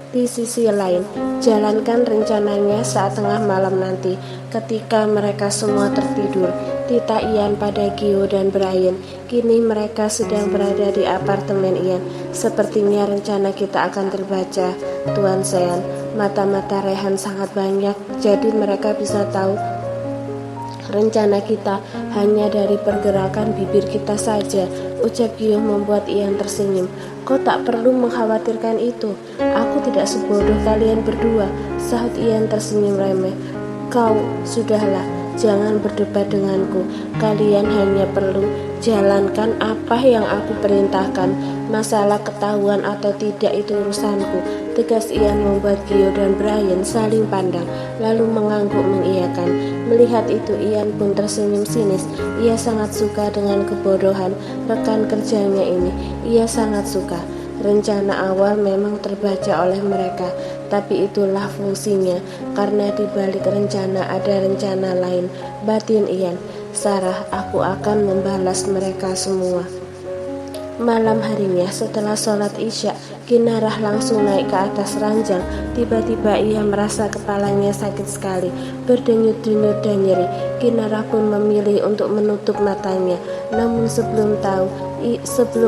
Di sisi lain, jalankan rencananya saat tengah malam nanti, ketika mereka semua tertidur. Tita Ian pada Gio dan Brian. Kini mereka sedang berada di apartemen Ian. Sepertinya rencana kita akan terbaca, Tuan Sean. Mata-mata Rehan sangat banyak, jadi mereka bisa tahu rencana kita hanya dari pergerakan bibir kita saja. Ucap Gio membuat Ian tersenyum. Kau tak perlu mengkhawatirkan itu. Aku tidak sebodoh kalian berdua, sahut Ian tersenyum remeh. Kau, sudahlah, jangan berdebat denganku. Kalian hanya perlu jalankan apa yang aku perintahkan. Masalah ketahuan atau tidak itu urusanku, tegas Ian membuat Gio dan Brian saling pandang, lalu mengangguk mengiyakan. Melihat itu Ian pun tersenyum sinis. Ia sangat suka dengan kebodohan rekan kerjanya ini. Ia sangat suka. Rencana awal memang terbaca oleh mereka, tapi itulah fungsinya, karena di balik rencana ada rencana lain. Batin Ian, Sarah, aku akan membalas mereka semua. Malam harinya setelah sholat isya, Kinarah langsung naik ke atas ranjang. Tiba-tiba ia merasa kepalanya sakit sekali, berdenyut-denyut dan nyeri. Kinarah pun memilih untuk menutup matanya. Namun sebelum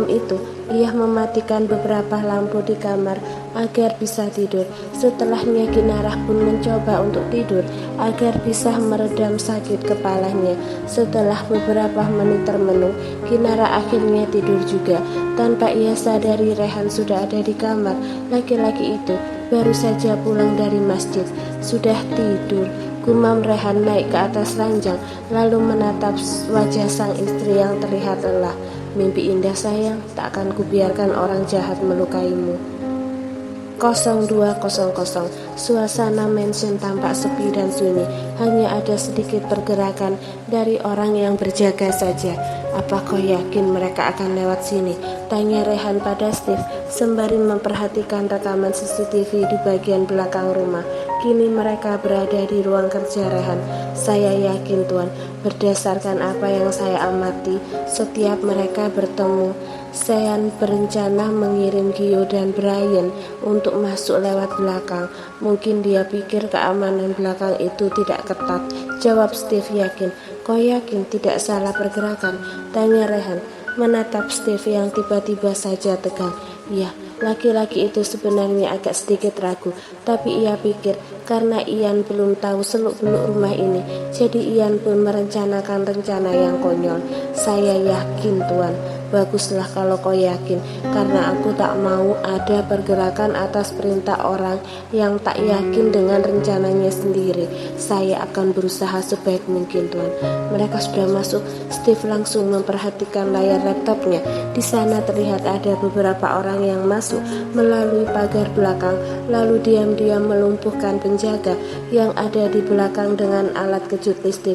itu, ia mematikan beberapa lampu di kamar agar bisa tidur. Setelahnya Kinarah pun mencoba untuk tidur agar bisa meredam sakit kepalanya. Setelah beberapa menit termenung, Kinarah akhirnya tidur juga. Tanpa ia sadari Rehan sudah ada di kamar. Laki-laki itu baru saja pulang dari masjid. Sudah tidur, gumam Rehan naik ke atas ranjang, lalu menatap wajah sang istri yang terlihat lelah. Mimpi indah sayang, tak akan kubiarkan orang jahat melukaimu. 0200. Suasana mansion tampak sepi dan sunyi. Hanya ada sedikit pergerakan dari orang yang berjaga saja. Apa kau yakin mereka akan lewat sini? Tanya Rehan pada Steve sembari memperhatikan rekaman CCTV di bagian belakang rumah. Kini mereka berada di ruang kerja Rehan. Saya yakin Tuan, berdasarkan apa yang saya amati, setiap mereka bertemu, Sean berencana mengirim Gio dan Brian untuk masuk lewat belakang. Mungkin dia pikir keamanan belakang itu tidak ketat. Jawab Steve yakin. Kau yakin tidak salah pergerakan? Tanya Rehan menatap Steve yang tiba-tiba saja tegang. Ya, laki-laki itu sebenarnya agak sedikit ragu, tapi ia pikir karena Ian belum tahu seluk-beluk rumah ini, jadi Ian pun merencanakan rencana yang konyol. Saya yakin Tuan. Baguslah kalau kau yakin, karena aku tak mau ada pergerakan atas perintah orang yang tak yakin dengan rencananya sendiri. Saya akan berusaha sebaik mungkin Tuan. Mereka sudah masuk. Steve langsung memperhatikan layar laptopnya. Di sana terlihat ada beberapa orang yang masuk melalui pagar belakang, lalu diam-diam melumpuhkan penjaga yang ada di belakang dengan alat kejut listrik.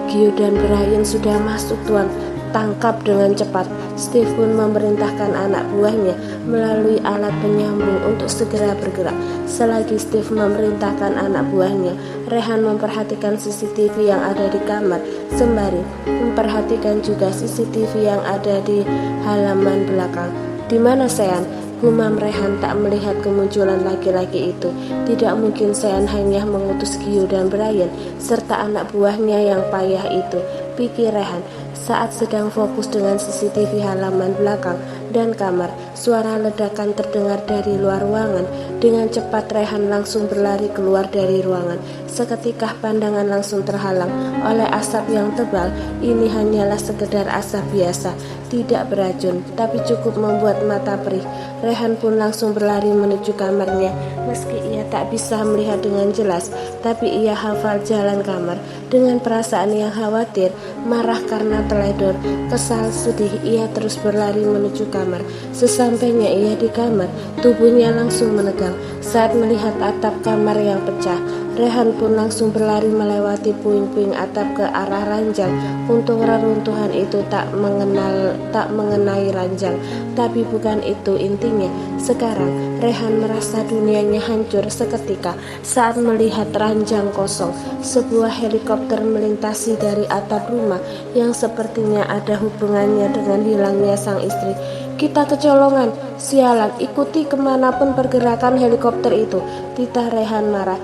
Gio dan Brian sudah masuk Tuan. Tangkap dengan cepat. Steve pun memerintahkan anak buahnya melalui alat penyambung untuk segera bergerak. Selagi Steve memerintahkan anak buahnya, Rehan memperhatikan CCTV yang ada di kamar, sembari memperhatikan juga CCTV yang ada di halaman belakang. Di mana Sean? Gumam Rehan tak melihat kemunculan laki-laki itu. Tidak mungkin Sean hanya mengutus Gio dan Brian serta anak buahnya yang payah itu, pikir Rehan. Saat sedang fokus dengan CCTV halaman belakang dan kamar, suara ledakan terdengar dari luar ruangan. Dengan cepat Rehan langsung berlari keluar dari ruangan. Seketika pandangan langsung terhalang oleh asap yang tebal. Ini hanyalah sekedar asap biasa, tidak beracun, tapi cukup membuat mata perih. Rehan pun langsung berlari menuju kamarnya. Meski ia tak bisa melihat dengan jelas, tapi ia hafal jalan kamar. Dengan perasaan yang khawatir, marah karena teledor, kesal, sedih, ia terus berlari menuju kamar. Sesampainya ia di kamar, tubuhnya langsung menegang saat melihat atap kamar yang pecah. Rehan pun langsung berlari melewati puing-puing atap ke arah ranjang. Untung reruntuhan itu tak mengenai ranjang, tapi bukan itu intinya. Sekarang Rehan merasa dunianya hancur seketika saat melihat ranjang kosong. Sebuah helikopter melintasi dari atap rumah yang sepertinya ada hubungannya dengan hilangnya sang istri. Kita kecolongan, sialan, ikuti kemanapun pergerakan helikopter itu, titah Rehan marah.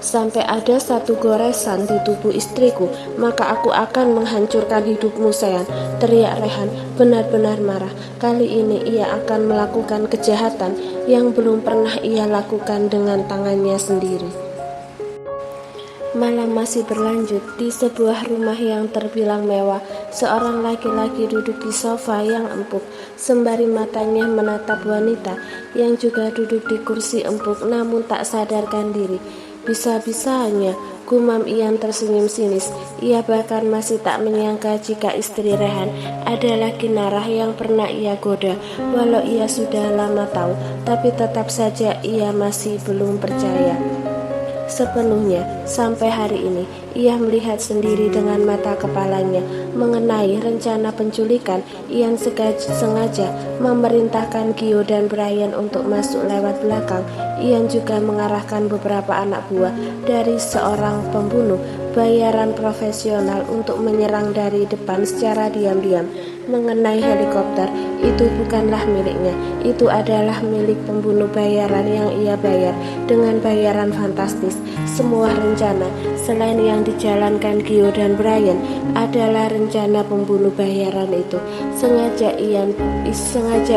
Sampai ada satu goresan di tubuh istriku, maka aku akan menghancurkan hidupmu, sayang, teriak Rehan benar-benar marah. Kali ini ia akan melakukan kejahatan yang belum pernah ia lakukan dengan tangannya sendiri. Malam masih berlanjut di sebuah rumah yang terbilang mewah. Seorang laki-laki duduk di sofa yang empuk, sembari matanya menatap wanita yang juga duduk di kursi empuk namun tak sadarkan diri. Bisa-bisanya, gumam Ian tersenyum sinis. Ia bahkan masih tak menyangka jika istri Rehan adalah Kinarah yang pernah ia goda. Walau ia sudah lama tahu, tapi tetap saja ia masih belum percaya sepenuhnya. Sampai hari ini ia melihat sendiri dengan mata kepalanya mengenai rencana penculikan. Ian sengaja memerintahkan Gio dan Brian untuk masuk lewat belakang. Ian juga mengarahkan beberapa anak buah dari seorang pembunuh bayaran profesional untuk menyerang dari depan secara diam-diam. Mengenai helikopter, itu bukanlah miliknya, itu adalah milik pembunuh bayaran yang ia bayar dengan bayaran fantastis. Semua rencana selain yang dijalankan Gio dan Brian adalah rencana pembunuh bayaran itu. Sengaja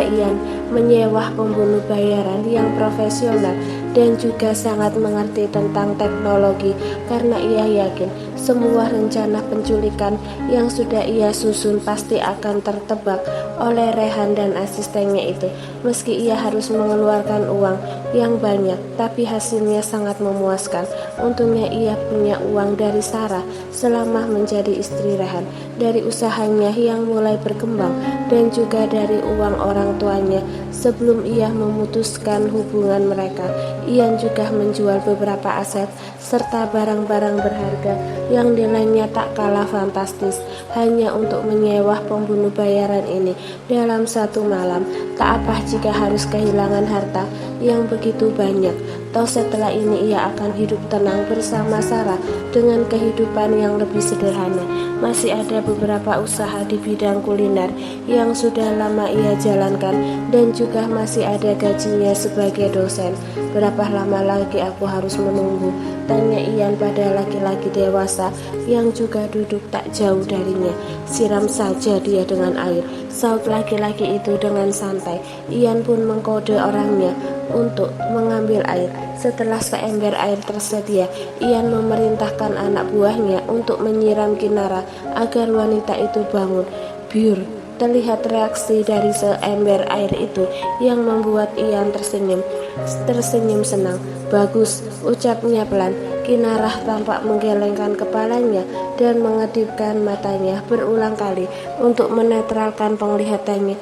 Ian menyewa pembunuh bayaran yang profesional dan juga sangat mengerti tentang teknologi, karena ia yakin semua rencana penculikan yang sudah ia susun pasti akan tertebak oleh Rehan dan asistennya itu. Meski ia harus mengeluarkan uang yang banyak, tapi hasilnya sangat memuaskan. Untungnya ia punya uang dari Sarah selama menjadi istri Rehan, dari usahanya yang mulai berkembang, dan juga dari uang orang tuanya sebelum ia memutuskan hubungan mereka. Ian juga menjual beberapa aset serta barang-barang berharga yang nilainya tak kalah fantastis hanya untuk menyewa pembunuh bayaran ini dalam satu malam. Tak apa jika harus kehilangan harta yang begitu banyak. Toh setelah ini ia akan hidup tenang bersama Sarah dengan kehidupan yang lebih sederhana. Masih ada beberapa usaha di bidang kuliner yang sudah lama ia jalankan, dan juga masih ada gajinya sebagai dosen. Berapa lama lagi aku harus menunggu? Tanya Ian pada laki-laki dewasa yang juga duduk tak jauh darinya. Siram saja dia dengan air, saut laki-laki itu dengan santai. Ian pun mengkode orangnya untuk mengambil air. Setelah seember air tersedia, Ian memerintahkan anak buahnya untuk menyiram Kinara agar wanita itu bangun. Biur, terlihat reaksi dari seember air itu yang membuat Ian tersenyum senang. Bagus, ucapnya pelan. Kinarah tampak menggelengkan kepalanya dan mengedipkan matanya berulang kali untuk menetralkan penglihatannya.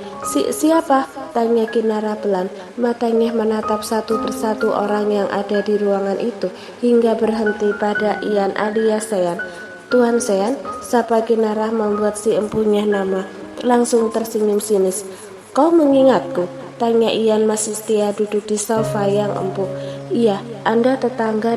Siapa? Tanya Kinara pelan. Matanya menatap satu persatu orang yang ada di ruangan itu hingga berhenti pada Ian alias Sean. Tuan Sean, sapa Kinara membuat si empunya nama langsung tersenyum sinis. Kau mengingatku? Tanya Ian masih setia duduk di sofa yang empuk. Iya, Anda tetangga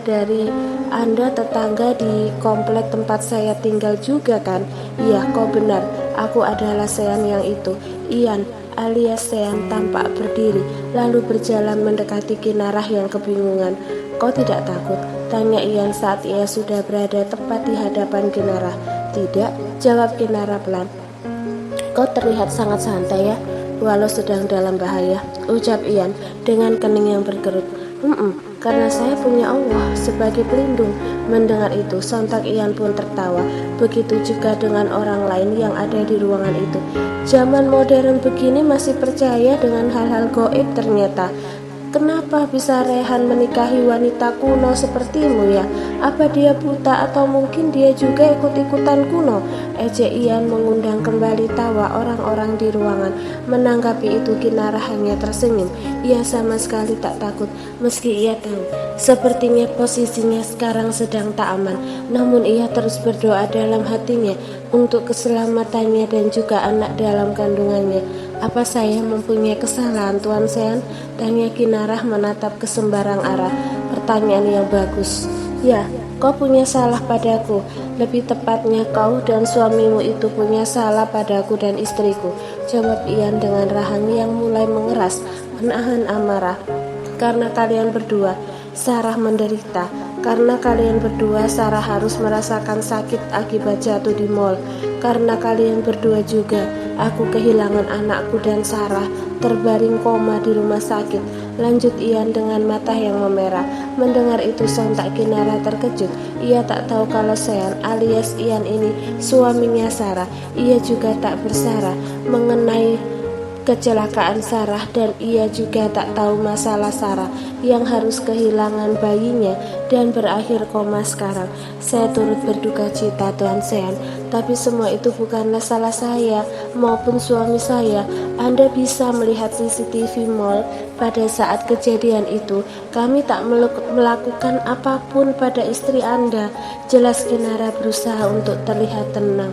di komplek tempat saya tinggal juga kan? Iya, kau benar. Aku adalah Sean yang itu. Ian alias Sean tampak berdiri lalu berjalan mendekati Kinarah yang kebingungan. Kau tidak takut? Tanya Ian saat ia sudah berada tepat di hadapan Kinarah. Tidak, jawab Kinarah pelan. Kau terlihat sangat santai ya, walau sedang dalam bahaya, ucap Ian dengan kening yang berkerut. Karena saya punya Allah sebagai pelindung. Mendengar itu, sontak Ian pun tertawa. Begitu juga dengan orang lain yang ada di ruangan itu. Zaman modern begini masih percaya dengan hal-hal gaib ternyata. Kenapa bisa Rehan menikahi wanita kuno sepertimu ya? Apa dia buta atau mungkin dia juga ikut-ikutan kuno? Ejek Ian mengundang kembali tawa orang-orang di ruangan. Menanggapi itu Kinara hanya tersenyum. Ia sama sekali tak takut meski ia tahu sepertinya posisinya sekarang sedang tak aman. Namun ia terus berdoa dalam hatinya untuk keselamatannya dan juga anak dalam kandungannya. Apa saya mempunyai kesalahan, Tuan Sean? Tanya Kinarah menatap ke sembarang arah. Pertanyaan yang bagus. Ya, kau punya salah padaku. Lebih tepatnya kau dan suamimu itu punya salah padaku dan istriku, jawab Ian dengan rahang yang mulai mengeras, menahan amarah. Karena kalian berdua, Sarah menderita. Karena kalian berdua, Sarah harus merasakan sakit akibat jatuh di mall. Karena kalian berdua juga, aku kehilangan anakku dan Sarah terbaring koma di rumah sakit. Lanjut Ian dengan mata yang memerah. Mendengar itu sontak Kinara terkejut. Ia tak tahu kalau Sean alias Ian ini suaminya Sarah. Ia juga tak bersalah mengenai kecelakaan Sarah, dan ia juga tak tahu masalah Sarah yang harus kehilangan bayinya dan berakhir koma sekarang. Saya turut berduka cita, Tuan Sean, tapi semua itu bukanlah salah saya maupun suami saya. Anda bisa melihat CCTV mall pada saat kejadian itu. Kami tak melakukan apapun pada istri Anda. Jelas Kinara berusaha untuk terlihat tenang.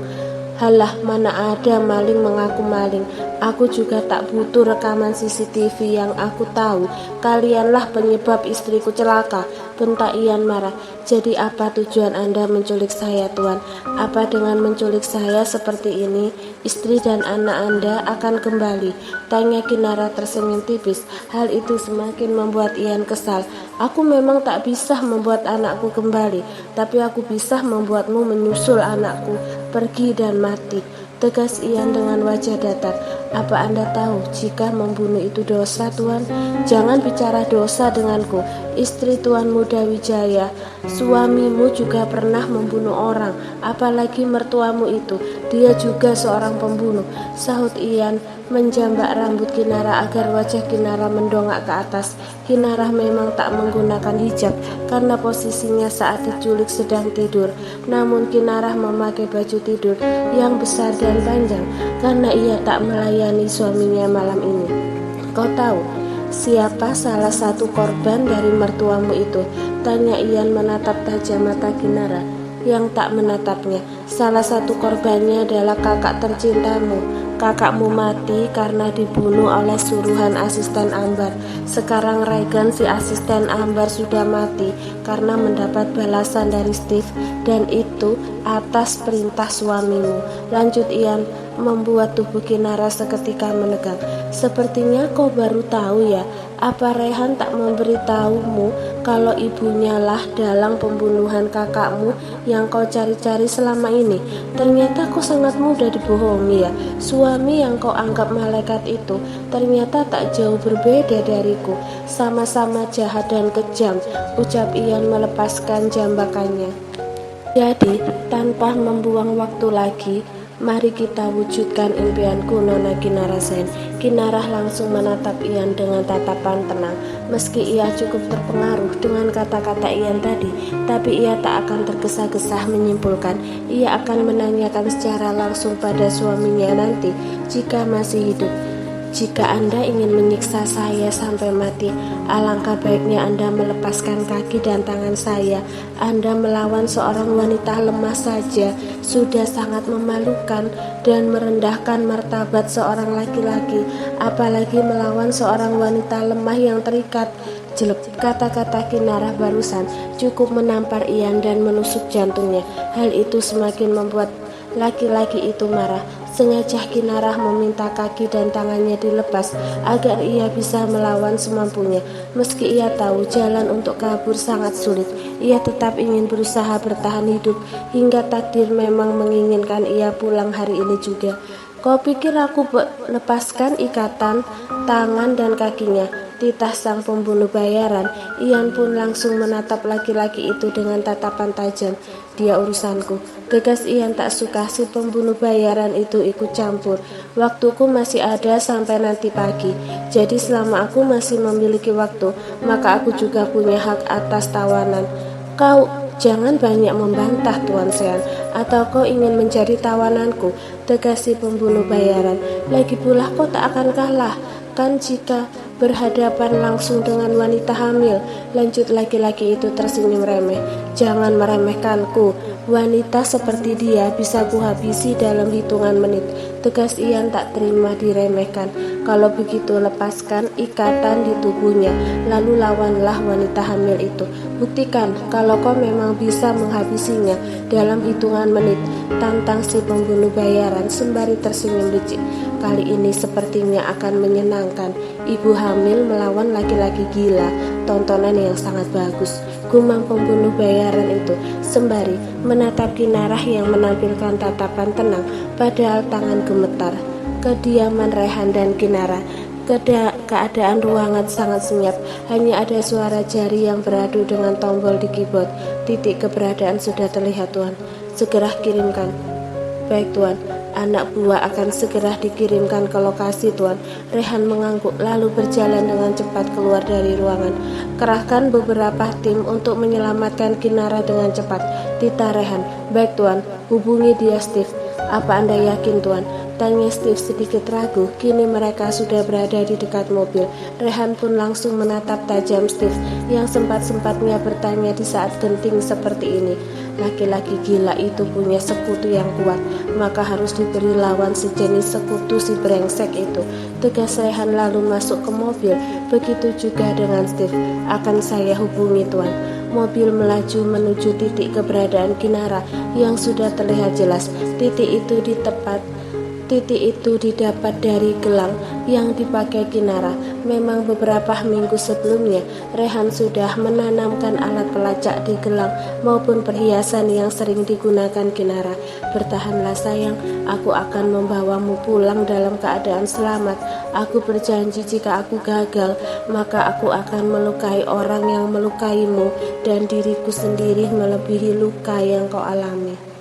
Halah, mana ada maling mengaku maling. Aku juga tak butuh rekaman CCTV. Yang aku tahu, kalianlah penyebab istriku celaka, bentak Ian marah. Jadi apa tujuan Anda menculik saya, Tuan? Apa dengan menculik saya seperti ini, istri dan anak Anda akan kembali? Tanya Kinara tersenyum tipis. Hal itu semakin membuat Ian kesal. Aku memang tak bisa membuat anakku kembali, tapi aku bisa membuatmu menyusul anakku pergi dan mati, tegas Ian dengan wajah datar. Apa Anda tahu jika membunuh itu dosa, Tuan? Jangan bicara dosa denganku, istri Tuan Muda Wijaya. Suamimu juga pernah membunuh orang, apalagi mertuamu itu. Dia juga seorang pembunuh, sahut Ian menjambak rambut Kinara agar wajah Kinara mendongak ke atas. Kinara memang tak menggunakan hijab karena posisinya saat diculik sedang tidur. Namun Kinara memakai baju tidur yang besar dan panjang karena ia tak melayani suaminya malam ini. Kau tahu siapa salah satu korban dari mertuamu itu? Tanya Ian menatap tajam mata Kinara yang tak menatapnya. Salah satu korbannya adalah kakak tercintamu. Kakakmu mati karena dibunuh oleh suruhan asisten Ambar. Sekarang Regan, si asisten Ambar, sudah mati karena mendapat balasan dari Steve, dan itu atas perintah suamimu. Lanjut Ian, membuat tubuh Kinara seketika menegang. Sepertinya kau baru tahu ya. Apa Rehan tak memberitahumu kalau ibunya lah dalang pembunuhan kakakmu yang kau cari-cari selama ini? Ternyata kau sangat mudah dibohongi ya. Suami yang kau anggap malaikat itu ternyata tak jauh berbeda dariku. Sama-sama jahat dan kejam, ucap Ian melepaskan jambakannya. Jadi, tanpa membuang waktu lagi, mari kita wujudkan impianku, Nona Kinara Sen. Kinara langsung menatap Ian dengan tatapan tenang. Meski ia cukup terpengaruh dengan kata-kata Ian tadi, tapi ia tak akan tergesa-gesa menyimpulkan. Ia akan menanyakan secara langsung pada suaminya nanti jika masih hidup. Jika Anda ingin menyiksa saya sampai mati, alangkah baiknya Anda melepaskan kaki dan tangan saya. Anda melawan seorang wanita lemah saja sudah sangat memalukan dan merendahkan martabat seorang laki-laki, apalagi melawan seorang wanita lemah yang terikat. Jelek, kata-kata Kinara barusan cukup menampar Ian dan menusuk jantungnya. Hal itu semakin membuat laki-laki itu marah. Sengaja Kinara meminta kaki dan tangannya dilepas agar ia bisa melawan semampunya. Meski ia tahu jalan untuk kabur sangat sulit, ia tetap ingin berusaha bertahan hidup hingga takdir memang menginginkan ia pulang hari ini juga. Kau pikir aku lepaskan ikatan tangan dan kakinya? Titah sang pembunuh bayaran. Ian pun langsung menatap laki-laki itu dengan tatapan tajam. Dia urusanku, tegas Ian tak suka si pembunuh bayaran itu ikut campur. Waktuku masih ada sampai nanti pagi. Jadi selama aku masih memiliki waktu, maka aku juga punya hak atas tawanan. Kau jangan banyak membantah, Tuan Sean, atau kau ingin menjadi tawananku, tegas si pembunuh bayaran. Lagi pula kau tak akan kalah kan jika berhadapan langsung dengan wanita hamil. Lanjut laki-laki itu tersenyum remeh. Jangan meremehkanku. Wanita seperti dia bisa kuhabisi dalam hitungan menit. Tegas Ian tak terima diremehkan. Kalau begitu lepaskan ikatan di tubuhnya, lalu lawanlah wanita hamil itu. Buktikan kalau kau memang bisa menghabisinya dalam hitungan menit. Tantang si pembunuh bayaran sembari tersenyum licik. Kali ini sepertinya akan menyenangkan. Ibu hamil melawan laki-laki gila, tontonan yang sangat bagus, gumam pembunuh bayaran itu sembari menatap Kinarah yang menampilkan tatapan tenang padahal tangan gemetar. Kediaman Rehan dan Kinarah. Keadaan ruangan sangat senyap. Hanya ada suara jari yang beradu dengan tombol di keyboard. Titik keberadaan sudah terlihat, Tuan. Segera kirimkan. Baik, Tuan. Anak buah akan segera dikirimkan ke lokasi, Tuan. Rehan mengangguk lalu berjalan dengan cepat keluar dari ruangan. Kerahkan beberapa tim untuk menyelamatkan Kinarah dengan cepat. Tita Rehan. Baik, Tuan. Hubungi dia, Steve. Apa Anda yakin, Tuan? Tanya Steve sedikit ragu. Kini mereka sudah berada di dekat mobil. Rehan pun langsung menatap tajam Steve yang sempat-sempatnya bertanya di saat genting seperti ini. Laki-laki gila itu punya sekutu yang kuat, maka harus diberi lawan sejenis sekutu si brengsek itu. Tegas Rehan lalu masuk ke mobil. Begitu juga dengan Steve. Akan saya hubungi, Tuan. Mobil melaju menuju titik keberadaan Kinarah yang sudah terlihat jelas. Titik itu didapat dari gelang yang dipakai Kinarah. Memang beberapa minggu sebelumnya Rehan sudah menanamkan alat pelacak di gelang maupun perhiasan yang sering digunakan Kinarah. Bertahanlah sayang, aku akan membawamu pulang dalam keadaan selamat. Aku berjanji jika aku gagal, maka aku akan melukai orang yang melukaimu dan diriku sendiri melebihi luka yang kau alami.